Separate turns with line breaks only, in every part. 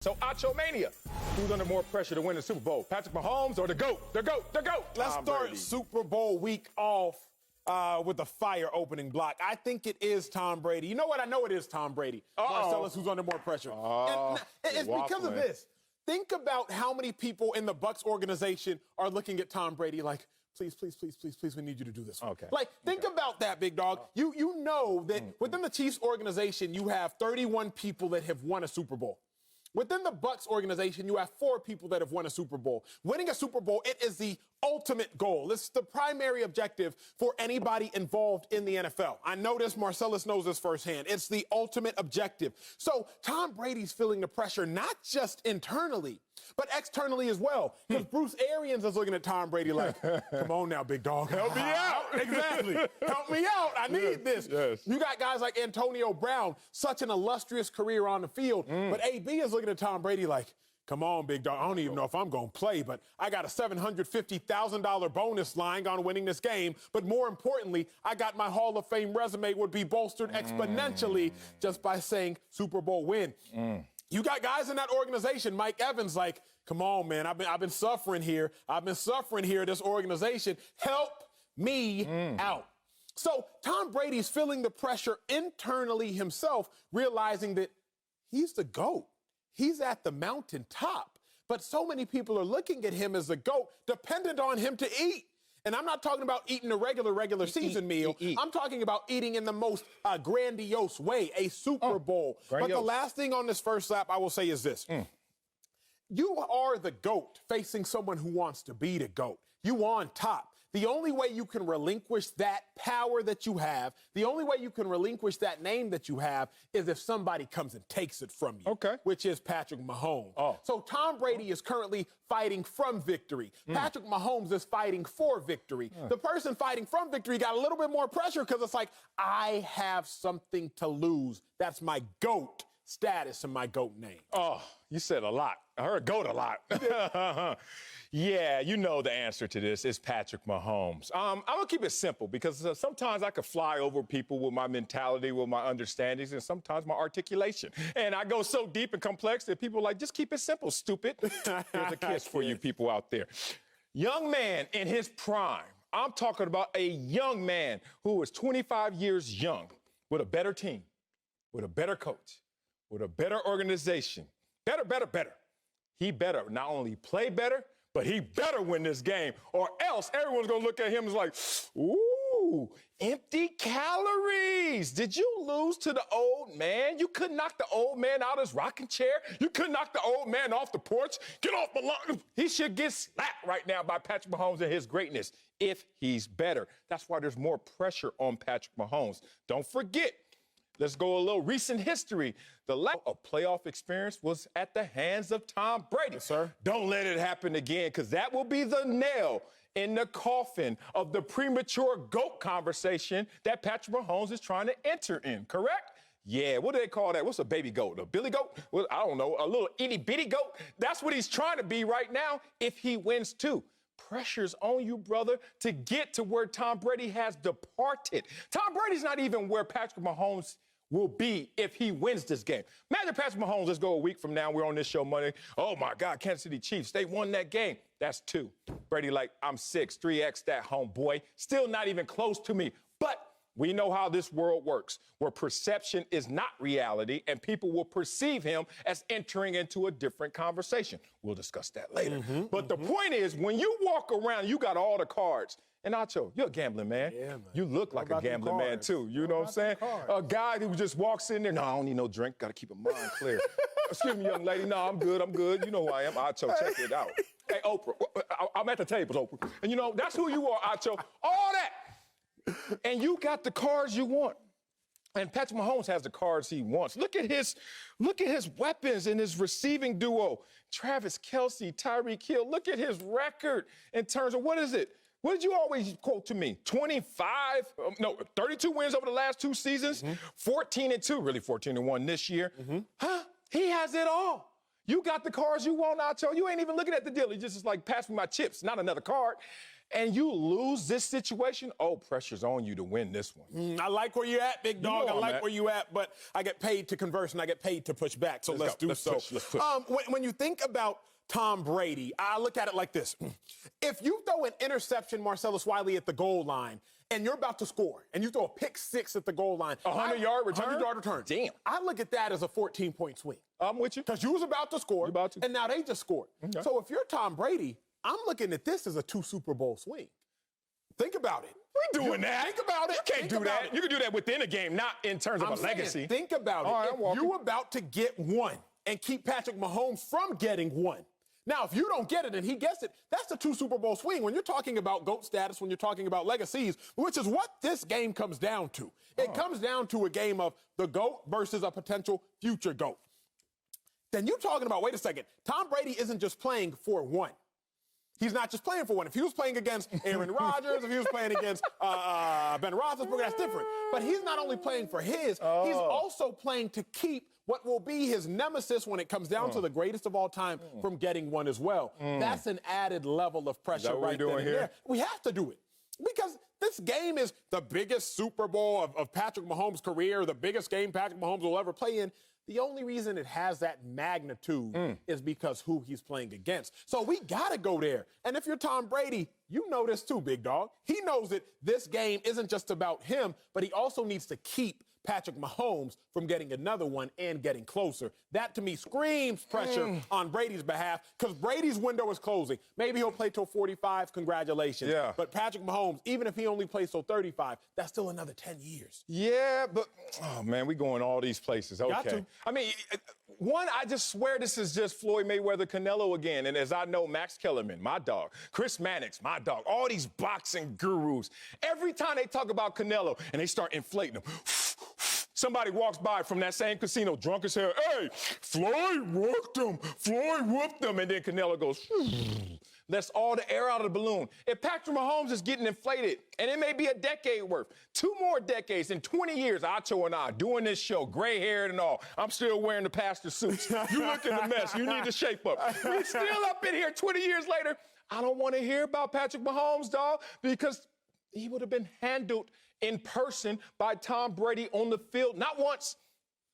So, Acho Mania, who's under more pressure to win the Super Bowl, Patrick Mahomes or the GOAT? The GOAT, the GOAT.
Let's start Super Bowl week off with the fire opening block. I think it is Tom Brady. You know what? I know it is Tom Brady. Marcellus, who's under more pressure. And it's because of this. Think about how many people in the Bucs organization are looking at Tom Brady like, please, we need you to do this.
Okay.
Like, think about that, big dog. You know that within the Chiefs organization, you have 31 people that have won a Super Bowl. Within the Bucs organization, you have 4 people that have won a Super Bowl. Winning a Super Bowl, it is the ultimate goal. It's the primary objective for anybody involved in the NFL. I know this. Marcellus knows this firsthand. It's the ultimate objective. So Tom Brady's feeling the pressure, not just internally, but externally as well. Because Bruce Arians is looking at Tom Brady like, come on now, big dog. Help me out. Exactly. Help me out. I need this.
Yes.
You got guys like Antonio Brown, such an illustrious career on the field. But AB is looking at Tom Brady like, come on, big dog. I don't even know if I'm going to play, but I got a $750,000 bonus line on winning this game. But more importantly, I got my Hall of Fame resume would be bolstered exponentially just by saying Super Bowl win. You got guys in that organization, Mike Evans, like, come on, man, I've been suffering here. This organization. Help me out. So Tom Brady's feeling the pressure internally himself, realizing that he's the GOAT. He's at the mountaintop. But so many people are looking at him as the GOAT, dependent on him to eat. And I'm not talking about eating a regular season meal. I'm talking about eating in the most grandiose way, a Super Bowl. But the last thing on this first lap I will say is this. You are the GOAT facing someone who wants to be the GOAT. You on top. The only way you can relinquish that power that you have, the only way you can relinquish that name that you have is if somebody comes and takes it from you.
Okay.
Which is Patrick Mahomes. So Tom Brady is currently fighting from victory. Patrick Mahomes is fighting for victory. The person fighting from victory got a little bit more pressure because it's like, I have something to lose. That's my GOAT status and my GOAT name.
Oh, you said a lot. I heard GOAT a lot. Yeah, you know the answer to this is Patrick Mahomes. I'm going to keep it simple because sometimes I could fly over people with my mentality, with my understandings, and sometimes my articulation. And I go so deep and complex that people are like, just keep it simple, stupid. Here's a kiss for you people out there. Young man in his prime. I'm talking about a young man who is 25 years young with a better team, with a better coach, with a better organization. Better. He better not only play better, but he better win this game, or else everyone's going to look at him and like, ooh, empty calories. Did you lose to the old man? You couldn't knock the old man out of his rocking chair. You couldn't knock the old man off the porch. Get off my lawn. He should get slapped right now by Patrick Mahomes and his greatness if he's better. That's why there's more pressure on Patrick Mahomes. Don't forget. Let's go a little recent history. The lack of playoff experience was at the hands of Tom Brady.
Yes, sir.
Don't let it happen again, because that will be the nail in the coffin of the premature GOAT conversation that Patrick Mahomes is trying to enter in, correct? Yeah, what do they call that? What's a baby goat? A billy goat? Well, I don't know, a little itty-bitty goat? That's what he's trying to be right now if he wins too. Pressure's on you, brother, to get to where Tom Brady has departed. Tom Brady's not even where Patrick Mahomes will be if he wins this game. Imagine Patrick Mahomes, let's go a week from now, we're on this show Monday. Oh, my God, Kansas City Chiefs, they won that game. That's 2. Brady like, I'm 6, 3X that, homeboy. Still not even close to me. But we know how this world works, where perception is not reality, and people will perceive him as entering into a different conversation. We'll discuss that later. But the point is, when you walk around, you got all the cards. And Acho, you're a gambling man.
Yeah, man.
You look like a gambling man, too. You know what I'm saying? A guy who just walks in there, no, I don't need no drink. Got to keep a mind clear. Excuse me, young lady. No, I'm good. You know who I am. Acho, check it out. Hey, Oprah, I'm at the tables, Oprah. And, you know, that's who you are, Acho. All that. And you got the cards you want. And Patrick Mahomes has the cards he wants. Look at his weapons in his receiving duo. Travis Kelce, Tyreek Hill. Look at his record in terms of, what is it? What did you always quote to me? 32 wins over the last 2 seasons, 14-2, really 14-1 this year. He has it all. You got the cards you want, Acho. You ain't even looking at the deal. You just like, pass me my chips, not another card. And you lose this situation, oh, pressure's on you to win this one.
I like where you're at, big dog.
You know
I like
at.
where you at, but I get paid to converse and I get paid to push back. So let's do so.
Let's push.
When you think about Tom Brady, I look at it like this. If you throw an interception, Marcellus Wiley, at the goal line, and you're about to score, and you throw a pick six at the goal line.
100-yard return?
100-yard return.
Damn.
I look at that as a 14-point swing.
I'm with you.
Because you was about to score, and now they just scored.
Okay.
So if you're Tom Brady, I'm looking at this as a 2 Super Bowl swing. Think about it.
We doing that.
Think about it.
You can't do that. You can do that within a game, not in terms of a legacy.
Think about it.
All right,
if you're about to get one and keep Patrick Mahomes from getting one. Now, if you don't get it and he gets it, that's a 2 Super Bowl swing. When you're talking about GOAT status, when you're talking about legacies, which is what this game comes down to. It comes down to a game of the GOAT versus a potential future GOAT. Then you're talking about, wait a second, Tom Brady isn't just playing for one. He's not just playing for one. If he was playing against Aaron Rodgers, if he was playing against Ben Roethlisberger, that's different. But he's not only playing for his, he's also playing to keep what will be his nemesis when it comes down to the greatest of all time from getting one as well. That's an added level of pressure right then and there. We have to do it. Because this game is the biggest Super Bowl of Patrick Mahomes' career, the biggest game Patrick Mahomes will ever play in. The only reason it has that magnitude is because who he's playing against. So we got to go there. And if you're Tom Brady, you know this too, big dog. He knows that this game isn't just about him, but he also needs to keep Patrick Mahomes from getting another one and getting closer. That, to me, screams pressure on Brady's behalf because Brady's window is closing. Maybe he'll play till 45. Congratulations.
Yeah.
But Patrick Mahomes, even if he only plays till 35, that's still another 10 years.
Yeah, but, oh, man, we going all these places. Okay.
Got to.
I mean, one, I just swear this is just Floyd Mayweather Canelo again. And as I know, Max Kellerman, my dog, Chris Mannix, my dog, all these boxing gurus, every time they talk about Canelo and they start inflating him, somebody walks by from that same casino, drunk as hell. Hey, Floyd worked him. Floyd whooped him. And then Canelo goes, lets all the air out of the balloon. If Patrick Mahomes is getting inflated, and it may be a decade worth, 2 more decades, in 20 years, Acho and I doing this show, gray-haired and all, I'm still wearing the pastor suits. You looking a mess. You need to shape up. We still up in here 20 years later. I don't want to hear about Patrick Mahomes, dog, because he would have been handled in person by Tom Brady on the field, not once,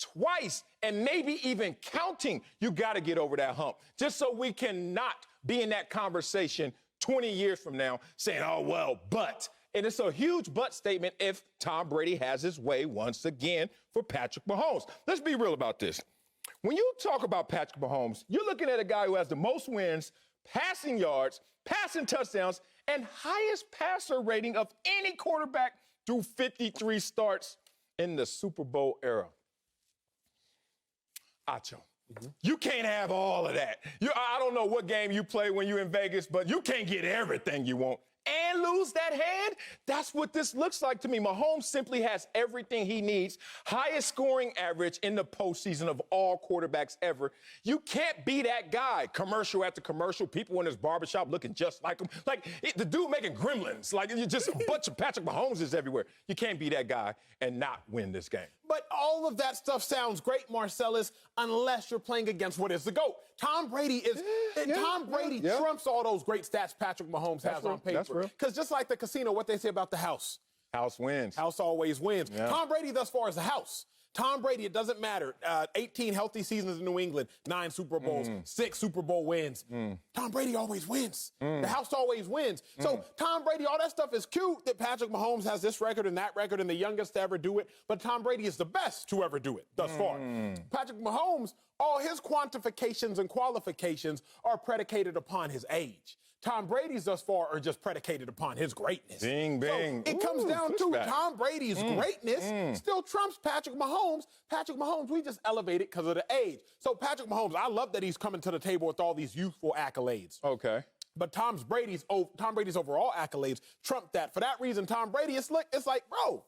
twice, and maybe even counting. You got to get over that hump, just so we cannot be in that conversation 20 years from now saying, oh, well, but. And it's a huge but statement if Tom Brady has his way once again for Patrick Mahomes. Let's be real about this. When you talk about Patrick Mahomes, you're looking at a guy who has the most wins, passing yards, passing touchdowns, and highest passer rating of any quarterback through 53 starts in the Super Bowl era. Acho, you can't have all of that. I don't know what game you play when you're in Vegas, but you can't get everything you want and lose that hand. That's what this looks like to me. Mahomes simply has everything he needs. Highest scoring average in the postseason of all quarterbacks ever. You can't be that guy. Commercial after commercial, people in his barbershop looking just like him. Like the dude making gremlins. Like you just a bunch of Patrick Mahomes is everywhere. You can't be that guy and not win this game.
But all of that stuff sounds great, Marcellus, unless you're playing against what is the GOAT. Tom Brady is Tom Brady trumps all those great stats Patrick Mahomes has on paper. Because just like the casino, what they say about the house.
House wins.
House always wins. Yeah. Tom Brady thus far is the house. Tom Brady, it doesn't matter. 18 healthy seasons in New England, 9 Super Bowls, 6 Super Bowl wins. Tom Brady always wins. The house always wins. So Tom Brady, all that stuff is cute that Patrick Mahomes has this record and that record and the youngest to ever do it. But Tom Brady is the best to ever do it thus far. Patrick Mahomes, all his quantifications and qualifications are predicated upon his age. Tom Brady's thus far are just predicated upon his greatness.
Bing, bing.
So it comes down to Tom Brady's greatness still trumps Patrick Mahomes. Patrick Mahomes, we just elevated because of the age. So Patrick Mahomes, I love that he's coming to the table with all these youthful accolades.
Okay.
But Tom Brady's overall accolades trump that. For that reason, Tom Brady, it's like, bro,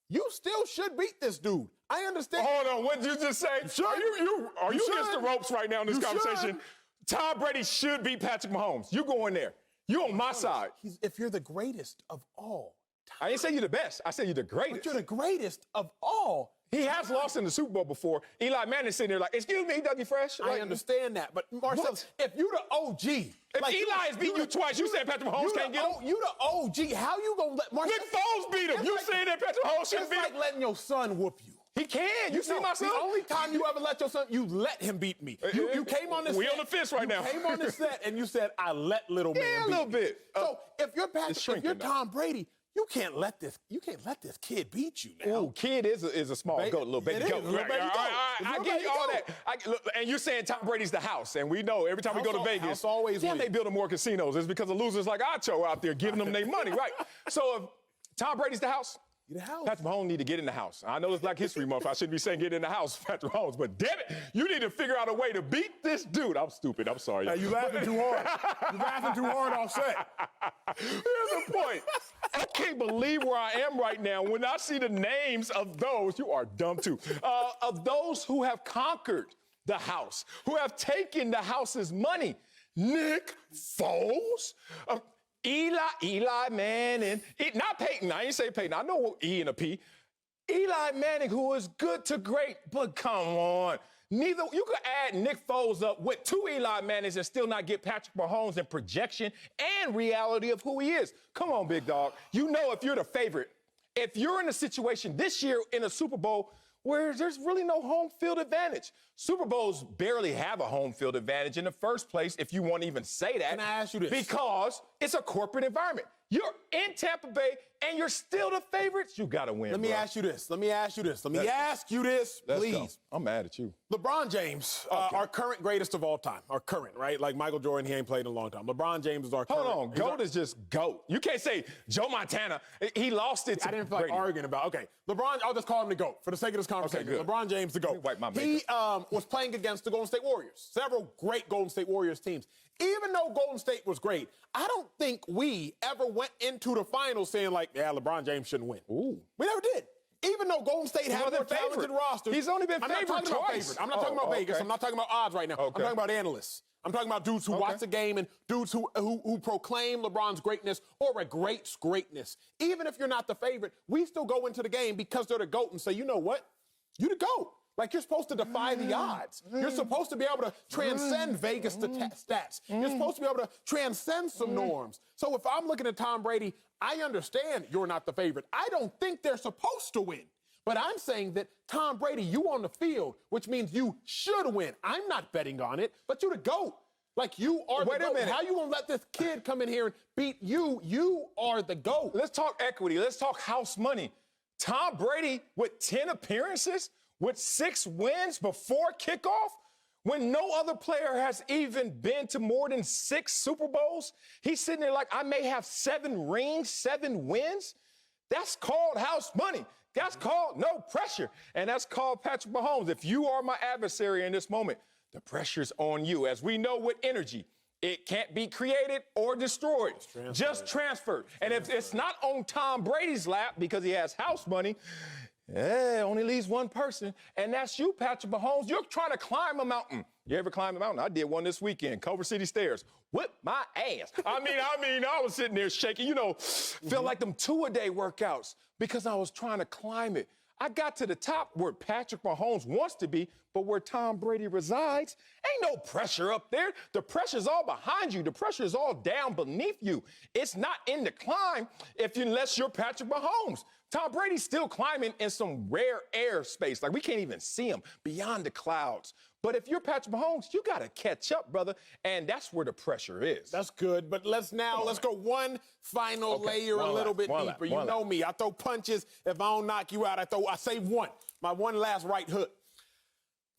you still should beat this dude. I understand.
Hold on, what did you just say? Are you against the ropes right now in this conversation? Tom Brady should beat Patrick Mahomes. You go in there. You on my side.
If you're the greatest of all time.
I didn't say you're the best. I said you're the greatest.
But you're the greatest of all
He has lost in the Super Bowl before. Eli Manning's sitting there like, excuse me, Dougie Fresh.
I understand that, but Marcellus, if you the OG,
if Eli has beat you twice, you said Patrick Mahomes can't get him?
You the OG. How you gonna let Marcellus?
Nick Foles beat him. You saying that Patrick Mahomes shouldn't beat him?
It's like letting your son whoop you.
He can. You see my son?
The only time you ever let your son, you let him beat me. You came on this set.
We on the fence right now.
You came on this set and you said, I let little man beat
a little
me.
bit.
So if you're Tom Brady, you can't let this kid beat you now.
Ooh, kid is a small goat, little baby goat. I get all that. Look, and you're saying Tom Brady's the house, and we know every time we go to Vegas, they build more casinos. It's because of losers like Acho out there giving them their money, right? So if Tom Brady's the house, Patrick Mahomes need to get in the house. I know it's Black History Month. I shouldn't be saying get in the house, Patrick Mahomes, but damn it, you need to figure out a way to beat this dude. I'm stupid. I'm sorry.
Hey, you laughing too hard. You laughing too hard off set.
Here's the point. I can't believe where I am right now when I see the names of those, you are dumb too, of those who have conquered the house, who have taken the house's money. Nick Foles, Eli Manning, not Peyton. I ain't say Peyton. I know E and a P. Eli Manning, who is good to great, but come on. You could add Nick Foles up with 2 Eli Mannings and still not get Patrick Mahomes in projection and reality of who he is. Come on, big dog. You know if you're the favorite, if you're in a situation this year in a Super Bowl where there's really no home field advantage. Super Bowls barely have a home field advantage in the first place, if you want to even say that.
Can I ask you this?
Because it's a corporate environment. You're in Tampa Bay, and you're still the favorites. You got to win,
Let me ask you this, please.
Go. I'm mad at you.
LeBron James, our current greatest of all time. Our current, right? Like Michael Jordan, he ain't played in a long time. LeBron James is our current.
Hold on. GOAT is just GOAT. You can't say Joe Montana. He lost it to
I didn't feel like arguing about. Okay. LeBron, I'll just call him the GOAT for the sake of this conversation.
Okay, good.
LeBron James, the GOAT.
He
was playing against the Golden State Warriors. Several great Golden State Warriors teams. Even though Golden State was great, I don't think we ever went into the finals saying like, yeah, LeBron James shouldn't win.
Ooh.
We never did. Even though Golden State had more talented rosters.
He's only been favored twice.
I'm not talking about Vegas.
Okay.
I'm not talking about odds right now. I'm talking about analysts. I'm talking about dudes who watch the game and dudes who proclaim LeBron's greatness or a greatness. Even if you're not the favorite, we still go into the game because they're the GOAT and say, you know what? You the GOAT. Like, you're supposed to defy the odds. You're supposed to be able to transcend Vegas stats. You're supposed to be able to transcend some norms. So if I'm looking at Tom Brady, I understand you're not the favorite. I don't think they're supposed to win. But I'm saying that, Tom Brady, you on the field, which means you should win. I'm not betting on it, but you're the GOAT. Like, you are the GOAT. How you gonna let this kid come in here and beat you? You are the GOAT.
Let's talk equity. Let's talk house money. Tom Brady with 10 appearances, with 6 wins before kickoff, when no other player has even been to more than 6 Super Bowls, he's sitting there like, I may have 7 rings, 7 wins. That's called house money. That's called no pressure. And that's called Patrick Mahomes. If you are my adversary in this moment, the pressure's on you. As we know with energy, it can't be created or destroyed, just transferred. And if it's not on Tom Brady's lap because he has house money, it only leaves one person, and that's you, Patrick Mahomes. You're trying to climb a mountain. You ever climb a mountain? I did one this weekend, Culver City Stairs. Whip my ass. I was sitting there shaking, felt like them 2-a-day workouts because I was trying to climb it. I got to the top where Patrick Mahomes wants to be, but where Tom Brady resides, ain't no pressure up there. The pressure's all behind you. The pressure is all down beneath you. It's not in the climb unless you're Patrick Mahomes. Tom Brady's still climbing in some rare air space. Like, we can't even see him beyond the clouds. But if you're Patrick Mahomes, you got to catch up, brother. And that's where the pressure is.
That's good. But let's go one final layer a little bit deeper. You know me. I throw punches. If I don't knock you out, I save one. My one last right hook.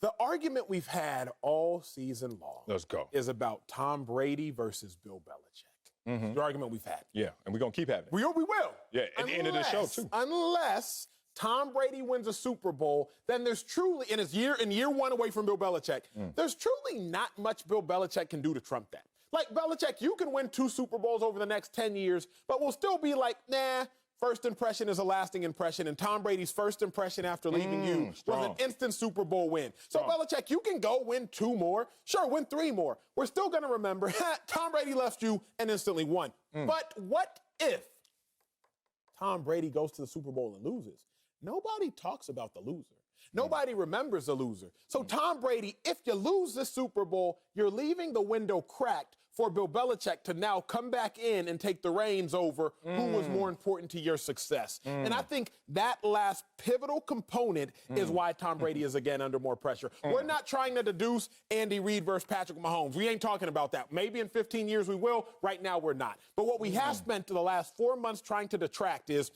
The argument we've had all season long is about Tom Brady versus Bill Belichick. The argument we've had.
Yeah, and we're going to keep having it.
We will.
Yeah, at the end of the show, too.
Unless Tom Brady wins a Super Bowl, then there's truly, in year 1 away from Bill Belichick, there's truly not much Bill Belichick can do to trump that. Like, Belichick, you can win 2 Super Bowls over the next 10 years, but we'll still be like, nah, first impression is a lasting impression, and Tom Brady's first impression after leaving you was an instant Super Bowl win. So, Belichick, you can go win 2 more. Sure, win 3 more. We're still going to remember, Tom Brady left you and instantly won. But what if Tom Brady goes to the Super Bowl and loses? Nobody talks about the loser. Nobody remembers a loser. So Tom Brady, if you lose this Super Bowl, you're leaving the window cracked for Bill Belichick to now come back in and take the reins over who was more important to your success. And I think that last pivotal component is why Tom Brady is again under more pressure. We're not trying to deduce Andy Reid versus Patrick Mahomes. We ain't talking about that. Maybe in 15 years we will. Right now we're not. But what we have spent the last 4 months trying to detract is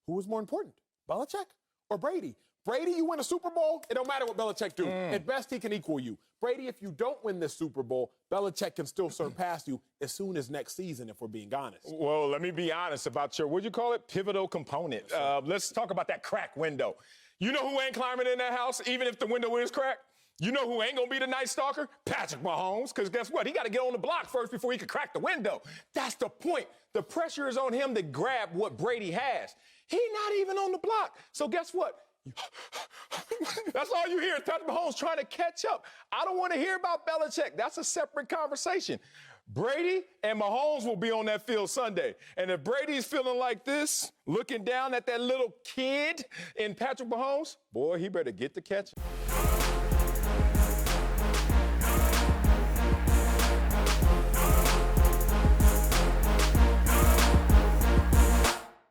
who is more important, Belichick or Brady? Brady, you win a Super Bowl, it don't matter what Belichick do. At best, he can equal you. Brady, if you don't win this Super Bowl, Belichick can still surpass you as soon as next season, if we're being honest.
Well, let me be honest about your, what'd you call it, pivotal component. Let's talk about that crack window. You know who ain't climbing in that house, even if the window is cracked? You know who ain't gonna be the Night Stalker? Patrick Mahomes, because guess what? He got to get on the block first before he can crack the window. That's the point. The pressure is on him to grab what Brady has. He's not even on the block. So guess what? That's all you hear is Patrick Mahomes trying to catch up. I don't want to hear about Belichick. That's a separate conversation. Brady and Mahomes will be on that field Sunday. And if Brady's feeling like this, looking down at that little kid in Patrick Mahomes, boy, he better get to catching.